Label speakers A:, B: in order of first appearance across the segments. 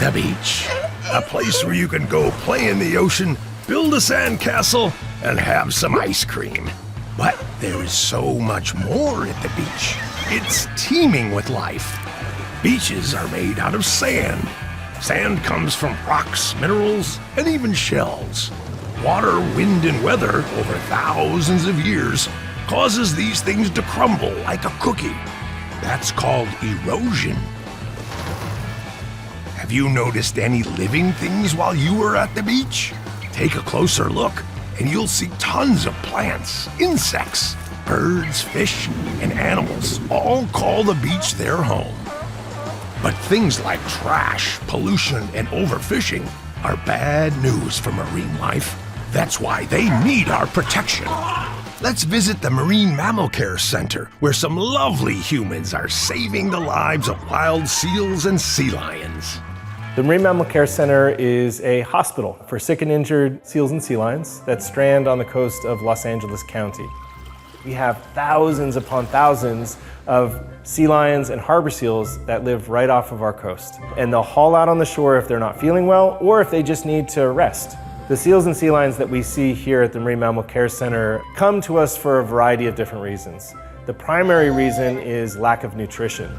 A: The beach. A place where you can go play in the ocean, build a sandcastle, and have some ice cream. But there is so much more at the beach. It's teeming with life. Beaches are made out of sand. Sand comes from rocks, minerals, and even shells. Water, wind, and weather over thousands of years causes these things to crumble like a cookie. That's called erosion. Have you noticed any living things while you were at the beach? Take a closer look, and you'll see tons of plants, insects, birds, fish, and animals all call the beach their home. But things like trash, pollution, and overfishing are bad news for marine life. That's why they need our protection. Let's visit the Marine Mammal Care Center, where some lovely humans are saving the lives of wild seals and sea lions.
B: The Marine Mammal Care Center is a hospital for sick and injured seals and sea lions that strand on the coast of Los Angeles County. We have thousands upon thousands of sea lions and harbor seals that live right off of our coast. And they'll haul out on the shore if they're not feeling well or if they just need to rest. The seals and sea lions that we see here at the Marine Mammal Care Center come to us for a variety of different reasons. The primary reason is lack of nutrition.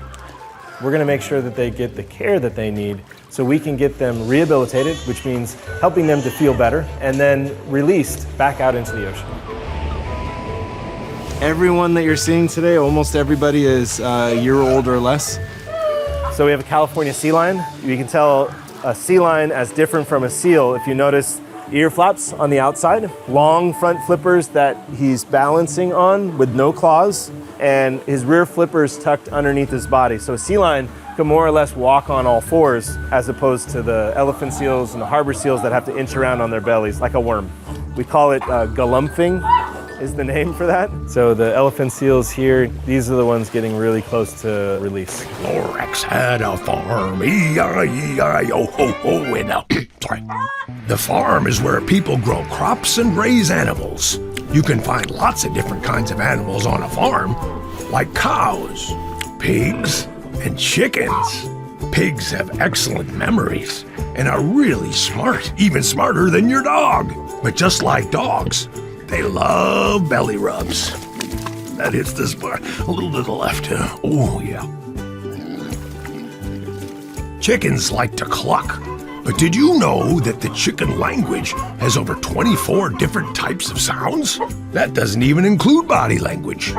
B: We're going to make sure that they get the care that they need so we can get them rehabilitated, which means helping them to feel better, and then released back out into the ocean.
C: Everyone that you're seeing today, almost everybody is a year old or less.
B: So we have a California sea lion. You can tell a sea lion as different from a seal if you notice ear flaps on the outside, long front flippers that he's balancing on with no claws, and his rear flippers tucked underneath his body. So a sea lion can more or less walk on all fours as opposed to the elephant seals and the harbor seals that have to inch around on their bellies like a worm. We call it galumphing is the name for that. So the elephant seals here, these are the ones getting really close to release.
A: Lorax had a farm, E-I-E-I-O-ho-ho, and sorry. The farm is where people grow crops and raise animals. You can find lots of different kinds of animals on a farm, like cows, pigs, and chickens. Pigs have excellent memories and are really smart, even smarter than your dog. But just like dogs, they love belly rubs. That hits this part a little to the left. Oh, yeah. Chickens like to cluck. But did you know that the chicken language has over 24 different types of sounds? That doesn't even include body language.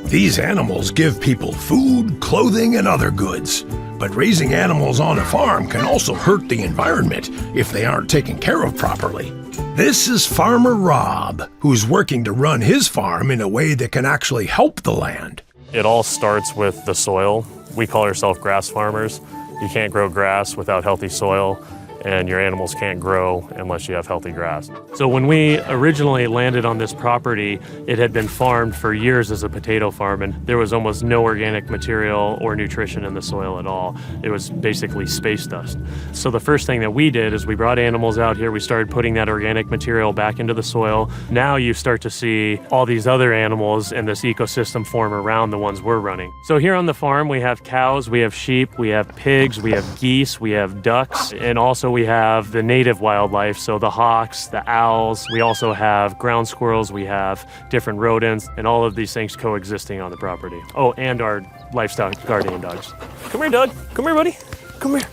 A: These animals give people food, clothing, and other goods. But raising animals on a farm can also hurt the environment if they aren't taken care of properly. This is Farmer Rob, who's working to run his farm in a way that can actually help the land.
D: It all starts with the soil. We call ourselves grass farmers. You can't grow grass without healthy soil, and your animals can't grow unless you have healthy grass. So when we originally landed on this property, it had been farmed for years as a potato farm, and there was almost no organic material or nutrition in the soil at all. It was basically space dust. So the first thing that we did is we brought animals out here, we started putting that organic material back into the soil. Now you start to see all these other animals in this ecosystem form around the ones we're running. So here on the farm, we have cows, we have sheep, we have pigs, we have geese, we have ducks, and also we have the native wildlife, so the hawks, the owls. We also have ground squirrels, we have different rodents, and all of these things coexisting on the property. Oh, and our livestock guardian dogs. Come here, Doug. Come here, buddy. Come here.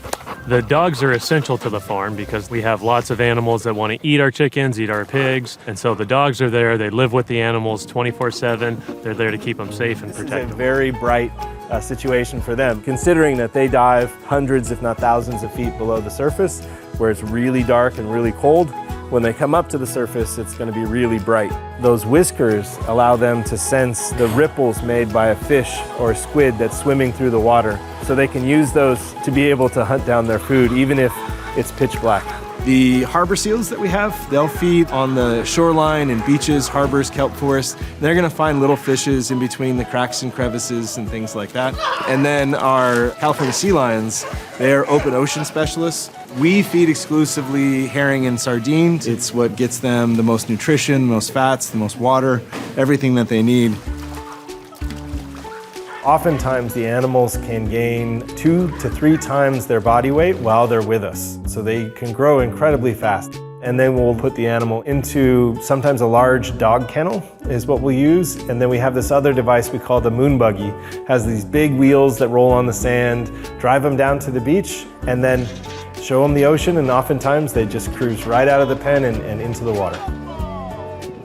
D: The dogs are essential to the farm because we have lots of animals that want to eat our chickens, eat our pigs, and so the dogs are there. They live with the animals 24/7. They're there to keep them safe and protect them.
B: It's a very bright situation for them, considering that they dive hundreds, if not thousands of feet below the surface, where it's really dark and really cold. When they come up to the surface, it's going to be really bright. Those whiskers allow them to sense the ripples made by a fish or a squid that's swimming through the water, so they can use those to be able to hunt down their food, even if it's pitch black.
C: The harbor seals that we have, they'll feed on the shoreline and beaches, harbors, kelp forests. They're gonna find little fishes in between the cracks and crevices and things like that. And then our California sea lions, they're open ocean specialists. We feed exclusively herring and sardines. It's what gets them the most nutrition, the most fats, the most water, everything that they need.
B: Oftentimes, the animals can gain 2 to 3 times their body weight while they're with us. So they can grow incredibly fast. And then we'll put the animal into sometimes a large dog kennel is what we'll use. And then we have this other device we call the moon buggy. It has these big wheels that roll on the sand, drive them down to the beach, and then show them the ocean. And oftentimes they just cruise right out of the pen and into the water.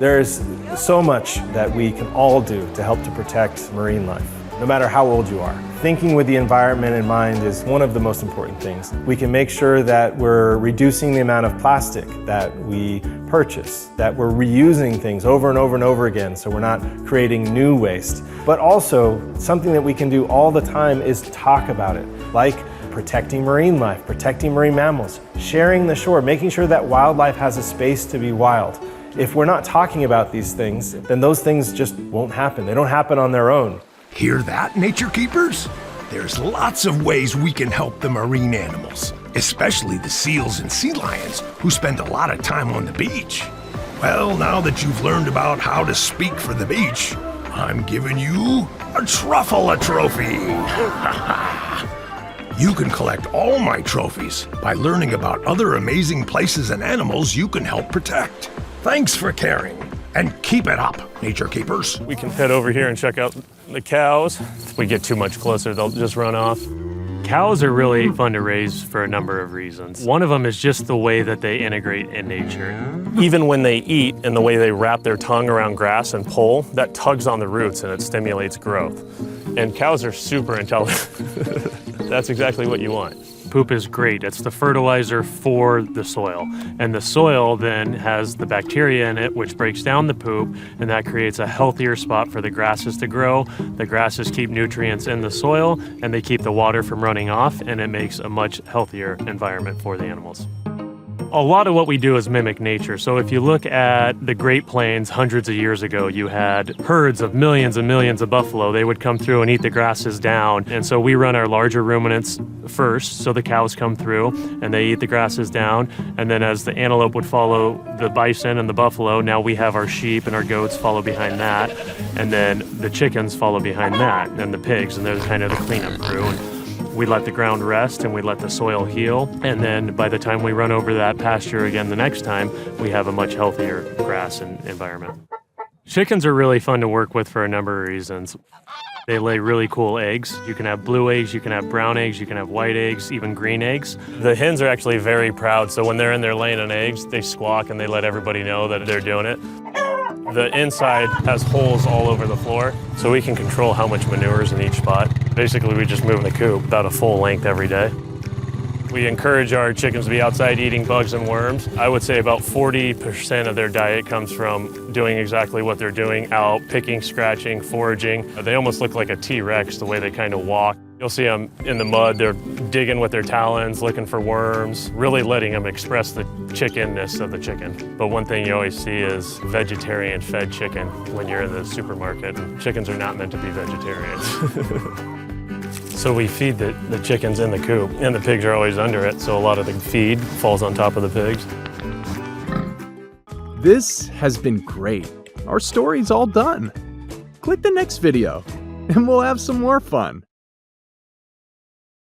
B: There's so much that we can all do to help to protect marine life, no matter how old you are. Thinking with the environment in mind is one of the most important things. We can make sure that we're reducing the amount of plastic that we purchase, that we're reusing things over and over and over again so we're not creating new waste. But also, something that we can do all the time is talk about it, like protecting marine life, protecting marine mammals, sharing the shore, making sure that wildlife has a space to be wild. If we're not talking about these things, then those things just won't happen. They don't happen on their own.
A: Hear that, nature keepers? There's lots of ways we can help the marine animals, especially the seals and sea lions who spend a lot of time on the beach. Well, now that you've learned about how to speak for the beach, I'm giving you a truffle trophy. You can collect all my trophies by learning about other amazing places and animals you can help protect. Thanks for caring, and keep it up, nature keepers.
D: We can head over here and check out the cows. If we get too much closer, they'll just run off. Cows are really fun to raise for a number of reasons. One of them is just the way that they integrate in nature. Even when they eat and the way they wrap their tongue around grass and pull, that tugs on the roots and it stimulates growth. And cows are super intelligent. That's exactly what you want. Poop is great. It's the fertilizer for the soil. And the soil then has the bacteria in it, which breaks down the poop, and that creates a healthier spot for the grasses to grow. The grasses keep nutrients in the soil, and they keep the water from running off, and it makes a much healthier environment for the animals. A lot of what we do is mimic nature. So if you look at the Great Plains hundreds of years ago, you had herds of millions and millions of buffalo. They would come through and eat the grasses down. And so we run our larger ruminants first, so the cows come through and they eat the grasses down. And then as the antelope would follow the bison and the buffalo, now we have our sheep and our goats follow behind that. And then the chickens follow behind that, and the pigs, and they're kind of the cleanup crew. We let the ground rest and we let the soil heal. And then by the time we run over that pasture again the next time, we have a much healthier grass and environment. Chickens are really fun to work with for a number of reasons. They lay really cool eggs. You can have blue eggs, you can have brown eggs, you can have white eggs, even green eggs. The hens are actually very proud, so when they're in there laying an eggs, they squawk and they let everybody know that they're doing it. The inside has holes all over the floor, so we can control how much manure is in each spot. Basically, we just move the coop about a full length every day. We encourage our chickens to be outside eating bugs and worms. I would say about 40% of their diet comes from doing exactly what they're doing, out picking, scratching, foraging. They almost look like a T-Rex the way they kind of walk. You'll see them in the mud, they're digging with their talons, looking for worms, really letting them express the chickenness of the chicken. But one thing you always see is vegetarian fed chicken when you're in the supermarket. Chickens are not meant to be vegetarians. So we feed the chickens in the coop, and the pigs are always under it, so a lot of the feed falls on top of the pigs.
E: This has been great. Our story's all done. Click the next video, and we'll have some more fun.